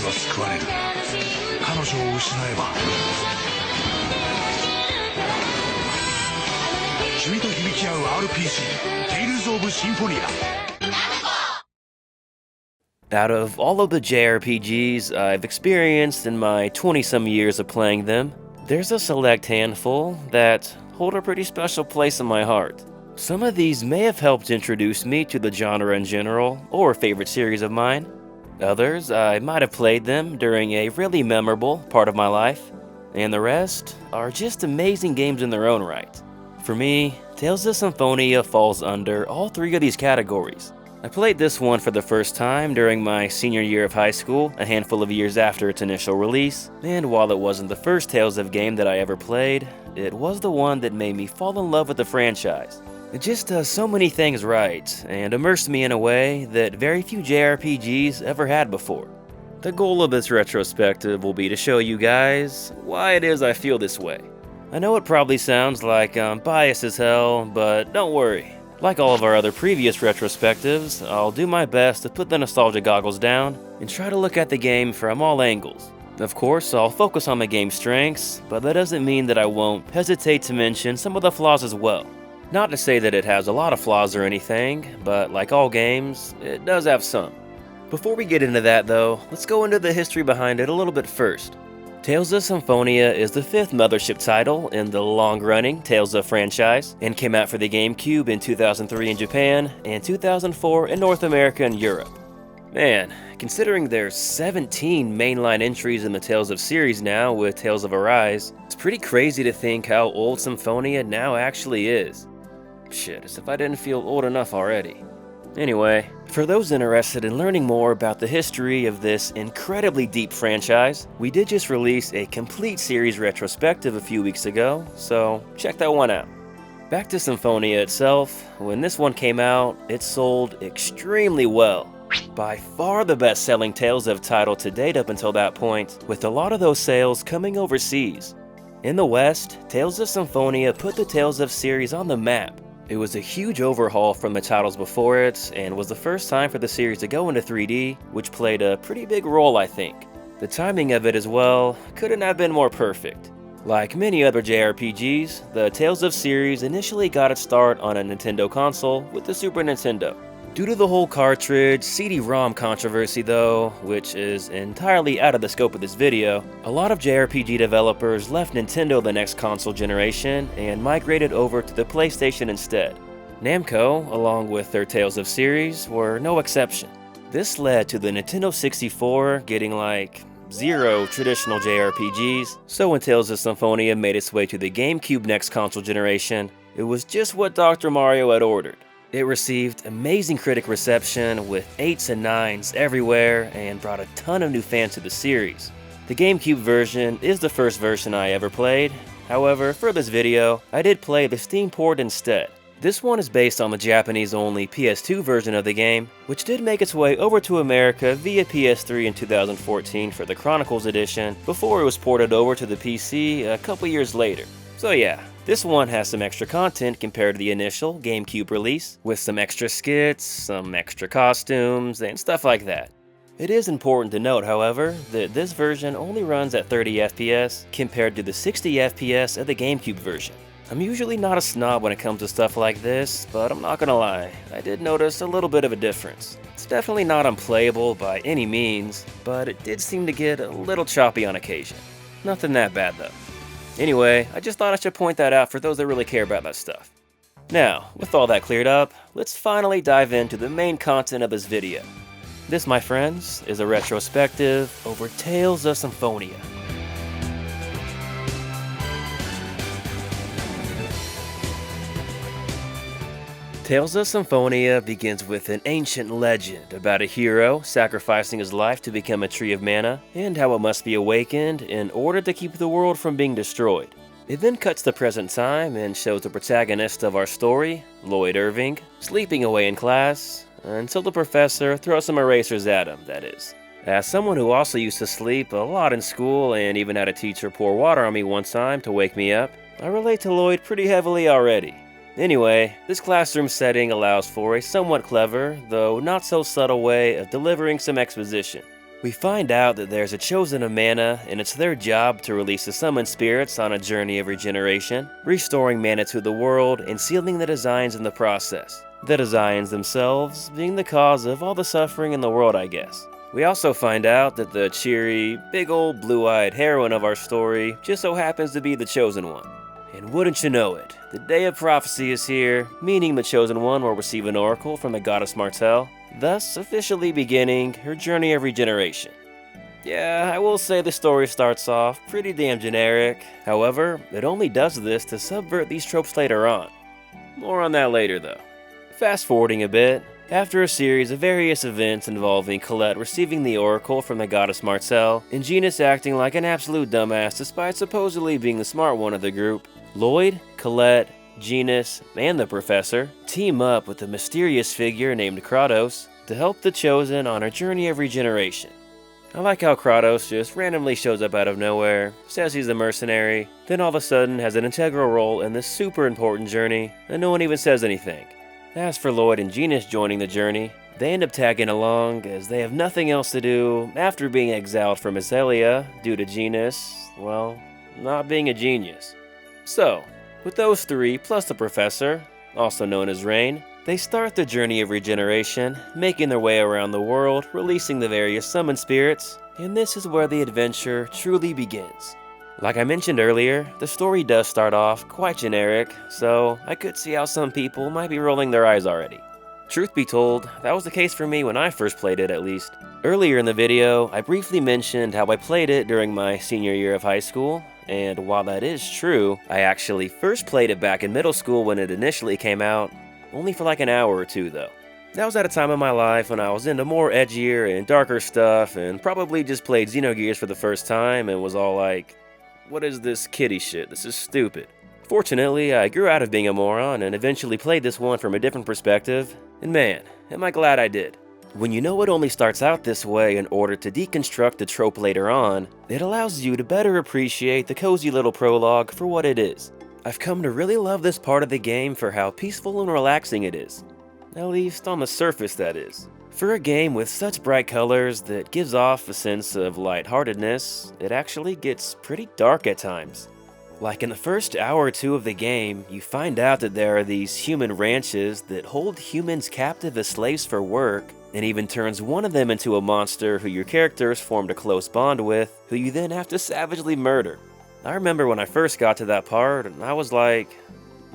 人は救われる。彼女を失えば君と響き合う RPG テイルズ・オブ・シンフォニア。 Out of all of the JRPGs I've experienced in my 20-some years of playing them, there's a select handful that hold a pretty special place in my heart. Some of these may have helped introduce me to the genre in general, or a favorite series of mine. Others, I might have played them during a really memorable part of my life, and the rest are just amazing games in their own right. For me, Tales of Symphonia falls under all three of these categories. I played this one for the first time during my senior year of high school, a handful of years after its initial release, and while it wasn't the first Tales of game that I ever played, it was the one that made me fall in love with the franchise. It just does so many things right, and immersed me in a way that very few JRPGs ever had before. The goal of this retrospective will be to show you guys why it is I feel this way. I know it probably sounds like I'm biased as hell, but don't worry. Like all of our other previous retrospectives, I'll do my best to put the nostalgia goggles down and try to look at the game from all angles. Of course, I'll focus on the game's strengths, but that doesn't mean that I won't hesitate to mention some of the flaws as well. Not to say that it has a lot of flaws or anything, but like all games, it does have some. Before we get into that though, let's go into the history behind it a little bit first. Tales of Symphonia is the fifth mothership title in the long-running Tales of franchise, and came out for the GameCube in 2003 in Japan, and 2004 in North America and Europe. Man, considering there's 17 mainline entries in the Tales of series now with Tales of Arise, it's pretty crazy to think how old Symphonia now actually is. Shit, as if I didn't feel old enough already. Anyway, for those interested in learning more about the history of this incredibly deep franchise, we did just release a complete series retrospective a few weeks ago, so check that one out. Back to Symphonia itself, when this one came out, it sold extremely well. By far the best-selling Tales of title to date up until that point, with a lot of those sales coming overseas. In the West, Tales of Symphonia put the Tales of series on the map. It was a huge overhaul from the titles before it, and was the first time for the series to go into 3D, which played a pretty big role, I think. The timing of it as well couldn't have been more perfect. Like many other JRPGs, the Tales of series initially got its start on a Nintendo console with the Super Nintendo. Due to the whole cartridge CD-ROM controversy though, which is entirely out of the scope of this video, a lot of JRPG developers left Nintendo the next console generation and migrated over to the PlayStation instead. Namco, along with their Tales of series, were no exception. This led to the Nintendo 64 getting like 0 traditional JRPGs, so when Tales of Symphonia made its way to the GameCube next console generation, it was just what Dr. Mario had ordered. It received amazing critic reception with 8s and 9s everywhere and brought a ton of new fans to the series. The GameCube version is the first version I ever played. However, for this video, I did play the Steam port instead. This one is based on the Japanese-only PS2 version of the game, which did make its way over to America via PS3 in 2014 for the Chronicles edition, before it was ported over to the PC a couple years later. So yeah, this one has some extra content compared to the initial GameCube release, with some extra skits, some extra costumes, and stuff like that. It is important to note, however, that this version only runs at 30 FPS compared to the 60 FPS of the GameCube version. I'm usually not a snob when it comes to stuff like this, but I'm not gonna lie, I did notice a little bit of a difference. It's definitely not unplayable by any means, but it did seem to get a little choppy on occasion. Nothing that bad though. Anyway, I just thought I should point that out for those that really care about that stuff. Now, with all that cleared up, let's finally dive into the main content of this video. This, my friends, is a retrospective over Tales of Symphonia. Tales of Symphonia begins with an ancient legend about a hero sacrificing his life to become a tree of mana, and how it must be awakened in order to keep the world from being destroyed. It then cuts to present time and shows the protagonist of our story, Lloyd Irving, sleeping away in class, until the professor throws some erasers at him, that is. As someone who also used to sleep a lot in school and even had a teacher pour water on me one time to wake me up, I relate to Lloyd pretty heavily already. Anyway, this classroom setting allows for a somewhat clever, though not so subtle way of delivering some exposition. We find out that there's a chosen of mana, and it's their job to release the summoned spirits on a journey of regeneration, restoring mana to the world and sealing the designs in the process. The designs themselves being the cause of all the suffering in the world, I guess. We also find out that the cheery, big old blue-eyed heroine of our story just so happens to be the chosen one. And wouldn't you know it, the day of prophecy is here, meaning the chosen one will receive an oracle from the goddess Martel, thus officially beginning her journey of regeneration. Yeah, I will say the story starts off pretty damn generic, however, it only does this to subvert these tropes later on. More on that later though. Fast forwarding a bit, after a series of various events involving Colette receiving the oracle from the goddess Martel, and Genus acting like an absolute dumbass despite supposedly being the smart one of the group, Lloyd, Colette, Genus, and the Professor team up with a mysterious figure named Kratos to help the Chosen on her journey of regeneration. I like how Kratos just randomly shows up out of nowhere, says he's a mercenary, then all of a sudden has an integral role in this super important journey, and no one even says anything. As for Lloyd and Genus joining the journey, they end up tagging along as they have nothing else to do after being exiled from Azalea due to Genus, well, not being a genius. So, with those three plus the Professor, also known as Rain, they start the journey of regeneration, making their way around the world, releasing the various summoned spirits, and this is where the adventure truly begins. Like I mentioned earlier, the story does start off quite generic, so I could see how some people might be rolling their eyes already. Truth be told, that was the case for me when I first played it at least. Earlier in the video, I briefly mentioned how I played it during my senior year of high school, and while that is true, I actually first played it back in middle school when it initially came out, only for like an hour or two though. That was at a time in my life when I was into more edgier and darker stuff and probably just played Xenogears for the first time and was all like, what is this kiddie shit? This is stupid. Fortunately, I grew out of being a moron and eventually played this one from a different perspective, and man, am I glad I did. When you know it only starts out this way in order to deconstruct the trope later on, it allows you to better appreciate the cozy little prologue for what it is. I've come to really love this part of the game for how peaceful and relaxing it is. At least on the surface, that is. For a game with such bright colors that gives off a sense of lightheartedness, it actually gets pretty dark at times. Like in the first hour or two of the game, you find out that there are these human ranches that hold humans captive as slaves for work, and even turns one of them into a monster who your characters formed a close bond with, who you then have to savagely murder. I remember when I first got to that part, and I was like,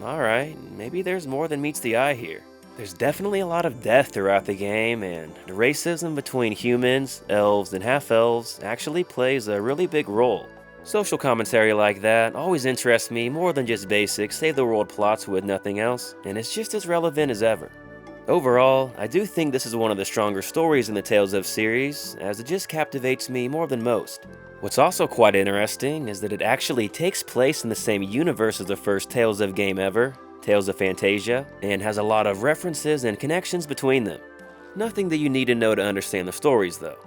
alright, maybe there's more than meets the eye here. There's definitely a lot of death throughout the game, and the racism between humans, elves, and half-elves actually plays a really big role. Social commentary like that always interests me more than just basic save-the-world plots with nothing else, and it's just as relevant as ever. Overall, I do think this is one of the stronger stories in the Tales of series, as it just captivates me more than most. What's also quite interesting is that it actually takes place in the same universe as the first Tales of game ever, Tales of Fantasia, and has a lot of references and connections between them. Nothing that you need to know to understand the stories though.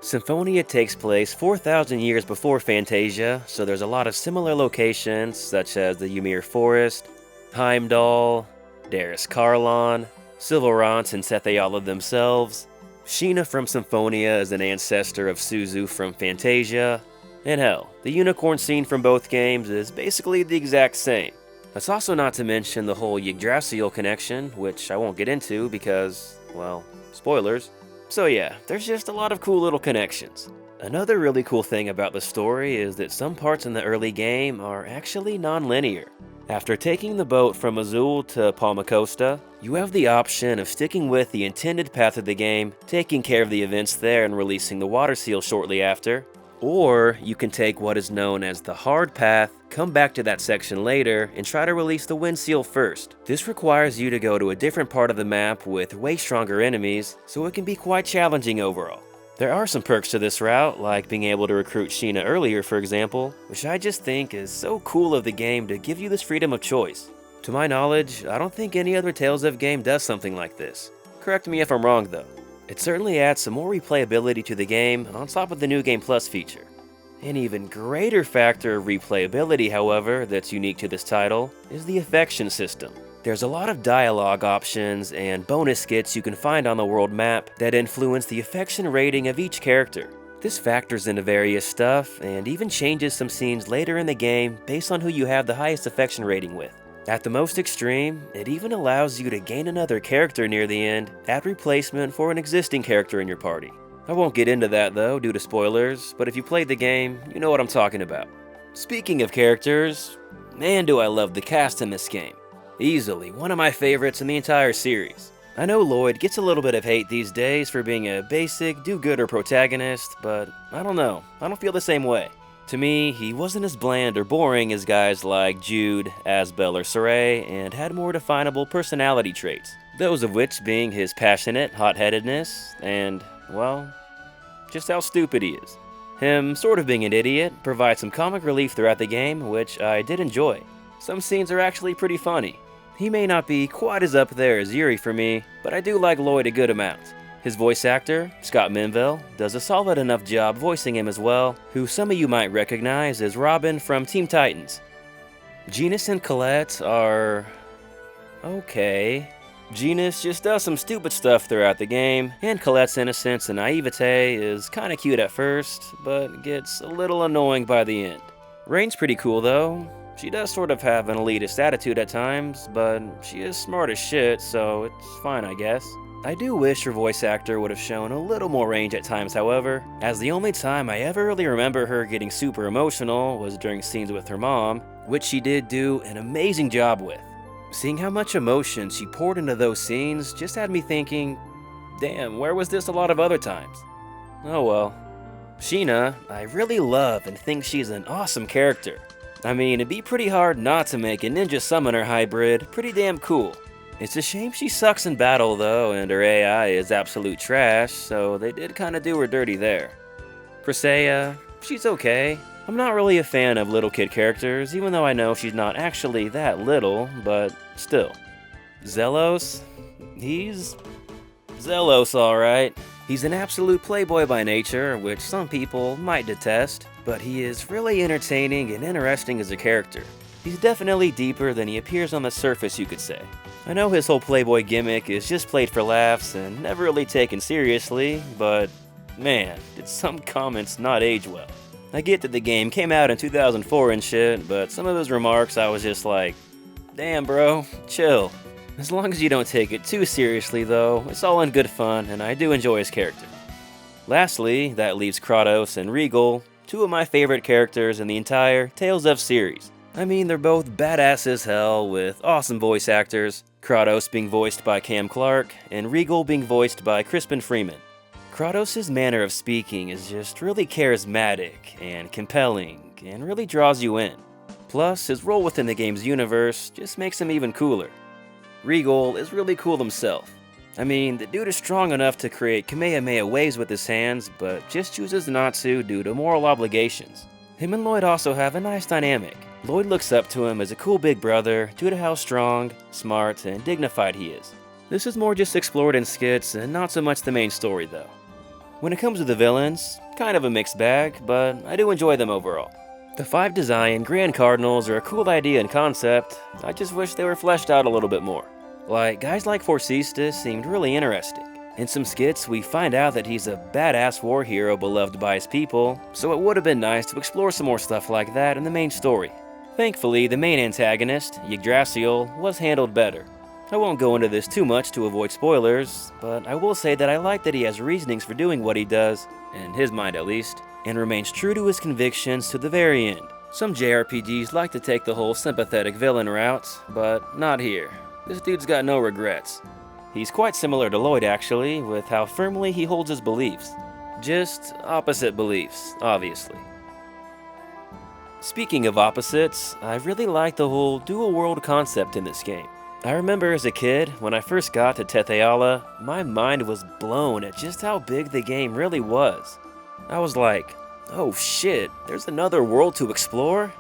Symphonia takes place 4,000 years before Fantasia, so there's a lot of similar locations such as the Ymir Forest, Heimdall, Darius Karlon, Silverant and Sethayala themselves, Sheena from Symphonia is an ancestor of Suzu from Fantasia, and hell, the unicorn scene from both games is basically the exact same. That's also not to mention the whole Yggdrasil connection, which I won't get into because, well, spoilers. So yeah, there's just a lot of cool little connections. Another really cool thing about the story is that some parts in the early game are actually non-linear. After taking the boat from Azul to Palmacosta, you have the option of sticking with the intended path of the game, taking care of the events there and releasing the water seal shortly after, or you can take what is known as the hard path, come back to that section later, and try to release the wind seal first. This requires you to go to a different part of the map with way stronger enemies, so it can be quite challenging overall. There are some perks to this route, like being able to recruit Sheena earlier for example, which I just think is so cool of the game to give you this freedom of choice. To my knowledge, I don't think any other Tales of game does something like this. Correct me if I'm wrong though. It certainly adds some more replayability to the game on top of the New Game Plus feature. An even greater factor of replayability, however, that's unique to this title, is the affection system. There's a lot of dialogue options and bonus skits you can find on the world map that influence the affection rating of each character. This factors into various stuff and even changes some scenes later in the game based on who you have the highest affection rating with. At the most extreme, it even allows you to gain another character near the end at replacement for an existing character in your party. I won't get into that though due to spoilers, but if you played the game, you know what I'm talking about. Speaking of characters, man do I love the cast in this game. Easily one of my favorites in the entire series. I know Lloyd gets a little bit of hate these days for being a basic do-gooder protagonist, but I don't know, I don't feel the same way. To me, he wasn't as bland or boring as guys like Jude, Asbel, or Saray, and had more definable personality traits, those of which being his passionate hot-headedness and, well, just how stupid he is. Him sort of being an idiot provides some comic relief throughout the game, which I did enjoy. Some scenes are actually pretty funny. He may not be quite as up there as Yuri for me, but I do like Lloyd a good amount. His voice actor, Scott Menville, does a solid enough job voicing him as well, who some of you might recognize as Robin from Teen Titans. Genis and Colette are... okay. Genis just does some stupid stuff throughout the game, and Colette's innocence and naivete is kinda cute at first, but gets a little annoying by the end. Rain's pretty cool though. She does sort of have an elitist attitude at times, but she is smart as shit, so it's fine I guess. I do wish her voice actor would have shown a little more range at times however, as the only time I ever really remember her getting super emotional was during scenes with her mom, which she did do an amazing job with. Seeing how much emotion she poured into those scenes just had me thinking, damn, where was this a lot of other times? Oh well. Sheena, I really love and think she's an awesome character. I mean, it'd be pretty hard not to make a ninja summoner hybrid pretty damn cool. It's a shame she sucks in battle though, and her AI is absolute trash, so they did kinda do her dirty there. Presea, she's okay. I'm not really a fan of little kid characters, even though I know she's not actually that little, but still. Zelos? He's... Zelos alright. He's an absolute playboy by nature, which some people might detest, but he is really entertaining and interesting as a character. He's definitely deeper than he appears on the surface, you could say. I know his whole playboy gimmick is just played for laughs and never really taken seriously, but man, did some comments not age well. I get that the game came out in 2004 and shit, but some of his remarks I was just like, damn bro, chill. As long as you don't take it too seriously though, it's all in good fun and I do enjoy his character. Lastly, that leaves Kratos and Regal, two of my favorite characters in the entire Tales of series. I mean, they're both badass as hell with awesome voice actors, Kratos being voiced by Cam Clark and Regal being voiced by Crispin Freeman. Kratos' manner of speaking is just really charismatic and compelling and really draws you in. Plus, his role within the game's universe just makes him even cooler. Regal is really cool himself. I mean, the dude is strong enough to create Kamehameha waves with his hands, but just chooses not to due to moral obligations. Him and Lloyd also have a nice dynamic. Lloyd looks up to him as a cool big brother due to how strong, smart, and dignified he is. This is more just explored in skits and not so much the main story though. When it comes to the villains, kind of a mixed bag, but I do enjoy them overall. The 5 design Grand Cardinals are a cool idea and concept, I just wish they were fleshed out a little bit more. Like, guys like Forcestus seemed really interesting. In some skits, we find out that he's a badass war hero beloved by his people, so it would have been nice to explore some more stuff like that in the main story. Thankfully, the main antagonist, Yggdrasil, was handled better. I won't go into this too much to avoid spoilers, but I will say that I like that he has reasonings for doing what he does, in his mind at least, and remains true to his convictions to the very end. Some JRPGs like to take the whole sympathetic villain route, but not here. This dude's got no regrets. He's quite similar to Lloyd actually, with how firmly he holds his beliefs. Just opposite beliefs, obviously. Speaking of opposites, I really like the whole dual world concept in this game. I remember as a kid, when I first got to Tetheala, my mind was blown at just how big the game really was. I was like, oh shit, there's another world to explore?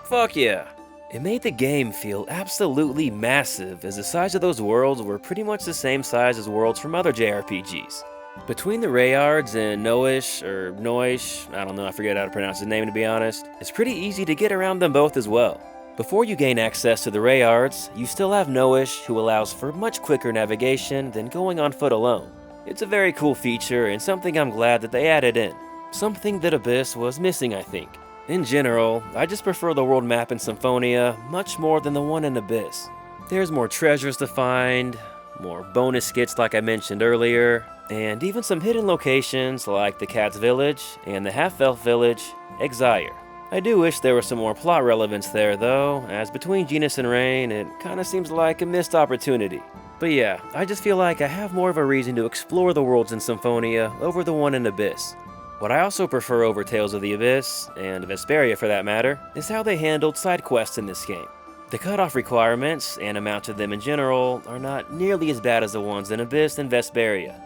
Fuck yeah. It made the game feel absolutely massive, as the size of those worlds were pretty much the same size as worlds from other JRPGs. Between the Rayards and Noish, I don't know, I forget how to pronounce his name to be honest, it's pretty easy to get around them both as well. Before you gain access to the Rayards, you still have Noish, who allows for much quicker navigation than going on foot alone. It's a very cool feature and something I'm glad that they added in. Something that Abyss was missing, I think. In general, I just prefer the world map in Symphonia much more than the one in Abyss. There's more treasures to find, more bonus skits like I mentioned earlier, and even some hidden locations like the Cat's Village and the Half-Elf Village, Exire. I do wish there was some more plot relevance there though, as between Genis and Rain, it kinda seems like a missed opportunity. But yeah, I just feel like I have more of a reason to explore the worlds in Symphonia over the one in Abyss. What I also prefer over Tales of the Abyss, and Vesperia for that matter, is how they handled side quests in this game. The cutoff requirements, and amount of them in general, are not nearly as bad as the ones in Abyss and Vesperia.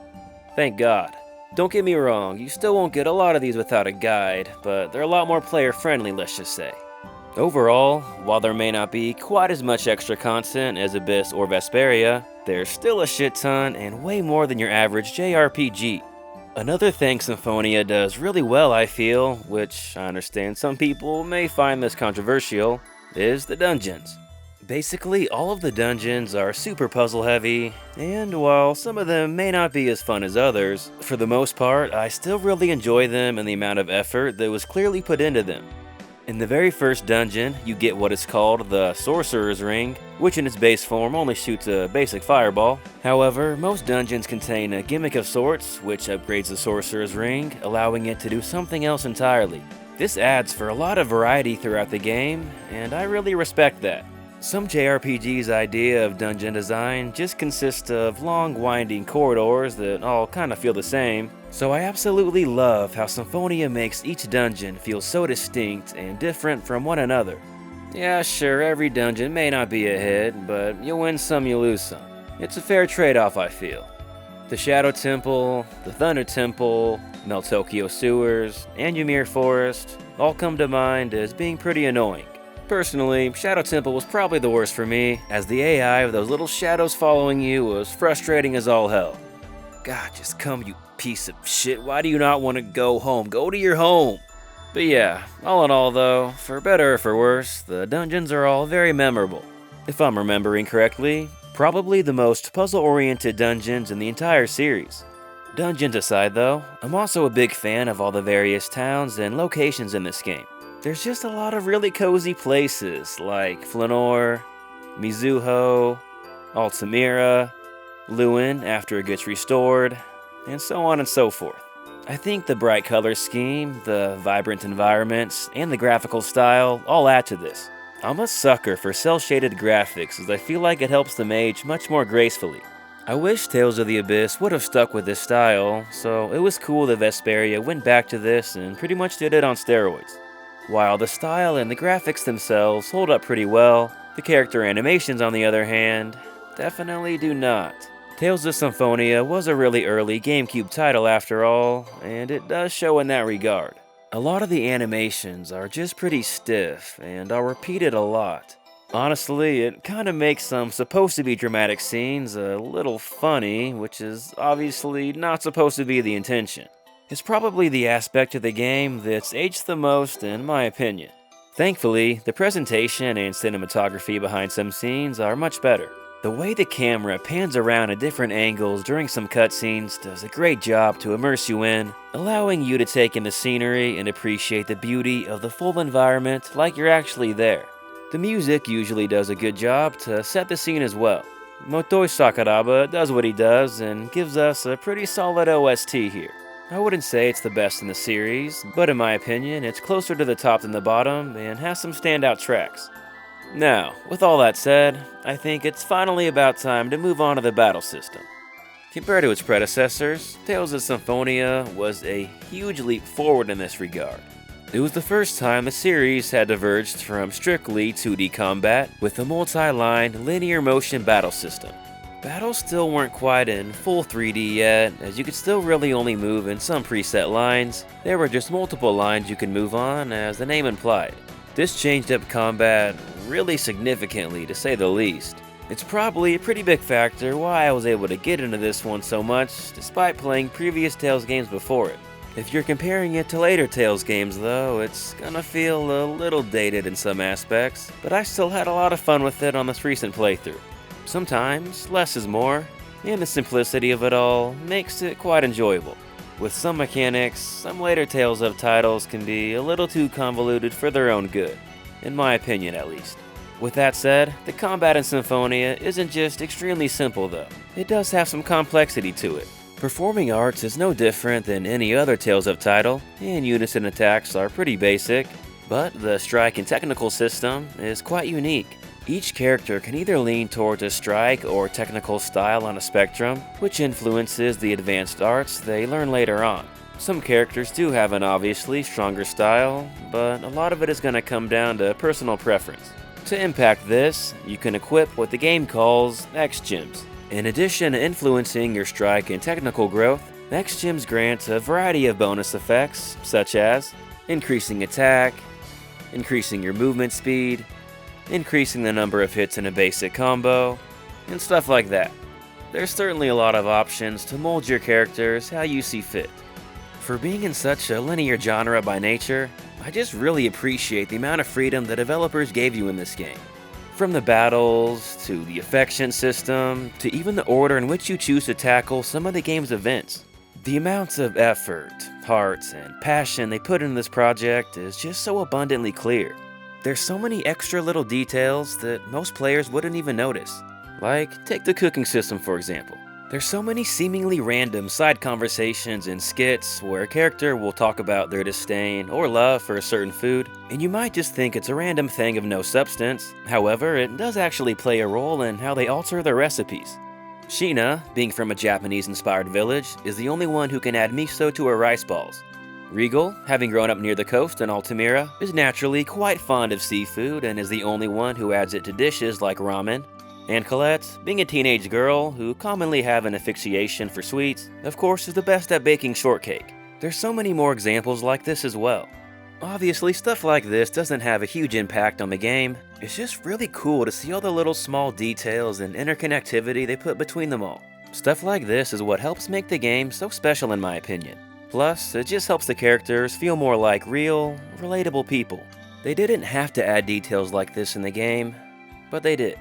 Thank God. Don't get me wrong, you still won't get a lot of these without a guide, but they're a lot more player-friendly, let's just say. Overall, while there may not be quite as much extra content as Abyss or Vesperia, there's still a shit ton and way more than your average JRPG. Another thing Symphonia does really well, I feel, which I understand some people may find this controversial, is the dungeons. Basically, all of the dungeons are super puzzle heavy, and while some of them may not be as fun as others, for the most part, I still really enjoy them and the amount of effort that was clearly put into them. In the very first dungeon, you get what is called the Sorcerer's Ring, which in its base form only shoots a basic fireball. However, most dungeons contain a gimmick of sorts, which upgrades the Sorcerer's Ring, allowing it to do something else entirely. This adds for a lot of variety throughout the game, and I really respect that. Some JRPG's idea of dungeon design just consists of long, winding corridors that all kinda feel the same, so I absolutely love how Symphonia makes each dungeon feel so distinct and different from one another. Yeah, sure, every dungeon may not be a hit, but you win some, you lose some. It's a fair trade-off, I feel. The Shadow Temple, the Thunder Temple, Mel Tokyo Sewers, and Ymir Forest all come to mind as being pretty annoying. Personally, Shadow Temple was probably the worst for me, as the AI of those little shadows following you was frustrating as all hell. God, just come, you piece of shit. Why do you not want to go home? Go to your home! But yeah, all in all though, for better or for worse, the dungeons are all very memorable. If I'm remembering correctly, probably the most puzzle-oriented dungeons in the entire series. Dungeons aside though, I'm also a big fan of all the various towns and locations in this game. There's just a lot of really cozy places like Flanor, Mizuho, Altamira, Lewin after it gets restored, and so on and so forth. I think the bright color scheme, the vibrant environments, and the graphical style all add to this. I'm a sucker for cel-shaded graphics as I feel like it helps them age much more gracefully. I wish Tales of the Abyss would have stuck with this style, so it was cool that Vesperia went back to this and pretty much did it on steroids. While the style and the graphics themselves hold up pretty well, the character animations on the other hand, definitely do not. Tales of Symphonia was a really early GameCube title after all, and it does show in that regard. A lot of the animations are just pretty stiff and are repeated a lot. Honestly, it kinda makes some supposed to be dramatic scenes a little funny, which is obviously not supposed to be the intention. It's probably the aspect of the game that's aged the most in my opinion. Thankfully, the presentation and cinematography behind some scenes are much better. The way the camera pans around at different angles during some cutscenes does a great job to immerse you in, allowing you to take in the scenery and appreciate the beauty of the full environment like you're actually there. The music usually does a good job to set the scene as well. Motoi Sakuraba does what he does and gives us a pretty solid OST here. I wouldn't say it's the best in the series, but in my opinion, it's closer to the top than the bottom and has some standout tracks. Now, with all that said, I think it's finally about time to move on to the battle system. Compared to its predecessors, Tales of Symphonia was a huge leap forward in this regard. It was the first time the series had diverged from strictly 2D combat with a multi-line linear motion battle system. Battles still weren't quite in full 3D yet, as you could still really only move in some preset lines. There were just multiple lines you could move on, as the name implied. This changed up combat really significantly, to say the least. It's probably a pretty big factor why I was able to get into this one so much, despite playing previous Tales games before it. If you're comparing it to later Tales games though, it's gonna feel a little dated in some aspects, but I still had a lot of fun with it on this recent playthrough. Sometimes, less is more, and the simplicity of it all makes it quite enjoyable. With some mechanics, some later Tales of titles can be a little too convoluted for their own good, in my opinion at least. With that said, the combat in Symphonia isn't just extremely simple though. It does have some complexity to it. Performing arts is no different than any other Tales of title, and unison attacks are pretty basic, but the strike and technical system is quite unique. Each character can either lean towards a strike or technical style on a spectrum, which influences the advanced arts they learn later on. Some characters do have an obviously stronger style, but a lot of it is going to come down to personal preference. To impact this, you can equip what the game calls X-Gems. In addition to influencing your strike and technical growth, X-Gems grant a variety of bonus effects, such as increasing attack, increasing your movement speed, increasing the number of hits in a basic combo, and stuff like that. There's certainly a lot of options to mold your characters how you see fit. For being in such a linear genre by nature, I just really appreciate the amount of freedom the developers gave you in this game. From the battles, to the affection system, to even the order in which you choose to tackle some of the game's events. The amounts of effort, heart, and passion they put into this project is just so abundantly clear. There's so many extra little details that most players wouldn't even notice. Like, take the cooking system for example. There's so many seemingly random side conversations and skits where a character will talk about their disdain or love for a certain food, and you might just think it's a random thing of no substance. However, it does actually play a role in how they alter their recipes. Sheena, being from a Japanese-inspired village, is the only one who can add miso to her rice balls. Regal, having grown up near the coast in Altamira, is naturally quite fond of seafood and is the only one who adds it to dishes like ramen. And Colette, being a teenage girl who commonly have an asphyxiation for sweets, of course is the best at baking shortcake. There's so many more examples like this as well. Obviously, stuff like this doesn't have a huge impact on the game. It's just really cool to see all the little small details and interconnectivity they put between them all. Stuff like this is what helps make the game so special in my opinion. Plus, it just helps the characters feel more like real, relatable people. They didn't have to add details like this in the game, but they did.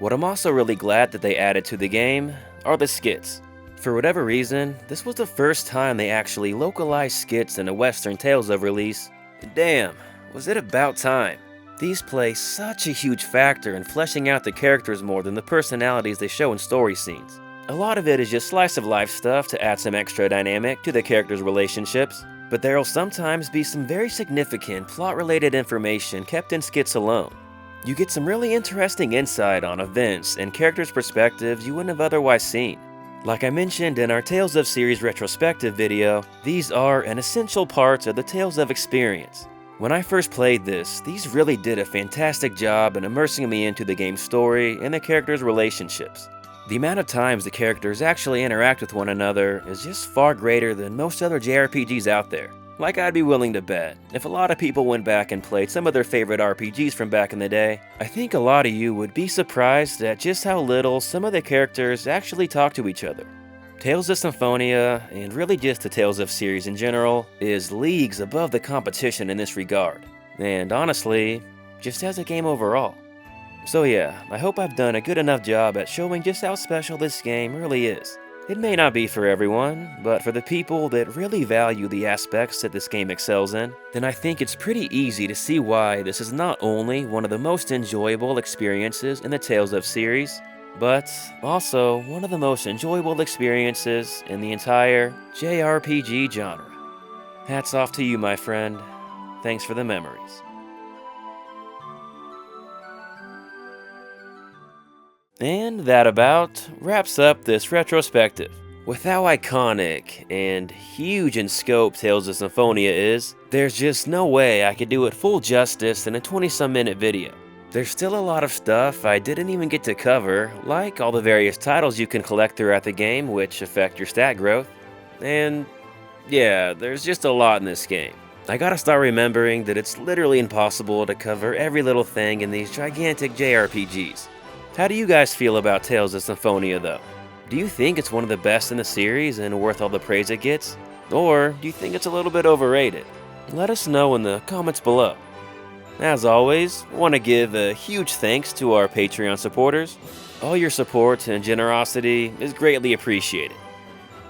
What I'm also really glad that they added to the game are the skits. For whatever reason, this was the first time they actually localized skits in a Western Tales of release. Damn, was it about time? These play such a huge factor in fleshing out the characters more than the personalities they show in story scenes. A lot of it is just slice of life stuff to add some extra dynamic to the characters' relationships, but there'll sometimes be some very significant plot-related information kept in skits alone. You get some really interesting insight on events and characters' perspectives you wouldn't have otherwise seen. Like I mentioned in our Tales of series retrospective video, these are an essential part of the Tales of experience. When I first played this, these really did a fantastic job in immersing me into the game's story and the characters' relationships. The amount of times the characters actually interact with one another is just far greater than most other JRPGs out there. Like I'd be willing to bet, if a lot of people went back and played some of their favorite RPGs from back in the day, I think a lot of you would be surprised at just how little some of the characters actually talk to each other. Tales of Symphonia, and really just the Tales of series in general, is leagues above the competition in this regard, and honestly, just as a game overall. So yeah, I hope I've done a good enough job at showing just how special this game really is. It may not be for everyone, but for the people that really value the aspects that this game excels in, then I think it's pretty easy to see why this is not only one of the most enjoyable experiences in the Tales of series, but also one of the most enjoyable experiences in the entire JRPG genre. Hats off to you, my friend. Thanks for the memories. And that about wraps up this retrospective. With how iconic and huge in scope Tales of Symphonia is, there's just no way I could do it full justice in a 20-some minute video. There's still a lot of stuff I didn't even get to cover, like all the various titles you can collect throughout the game which affect your stat growth. And yeah, there's just a lot in this game. I gotta start remembering that it's literally impossible to cover every little thing in these gigantic JRPGs. How do you guys feel about Tales of Symphonia though? Do you think it's one of the best in the series and worth all the praise it gets? Or do you think it's a little bit overrated? Let us know in the comments below. As always, I want to give a huge thanks to our Patreon supporters. All your support and generosity is greatly appreciated.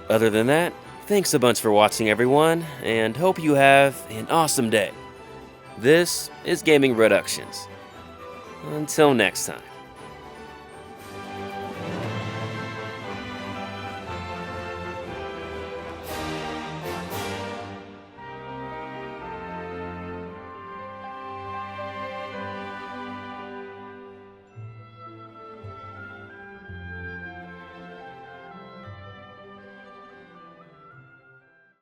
Other than that, Thanks a bunch for watching, everyone, and hope you have an awesome day. This is Gaming Reductions. Until next time.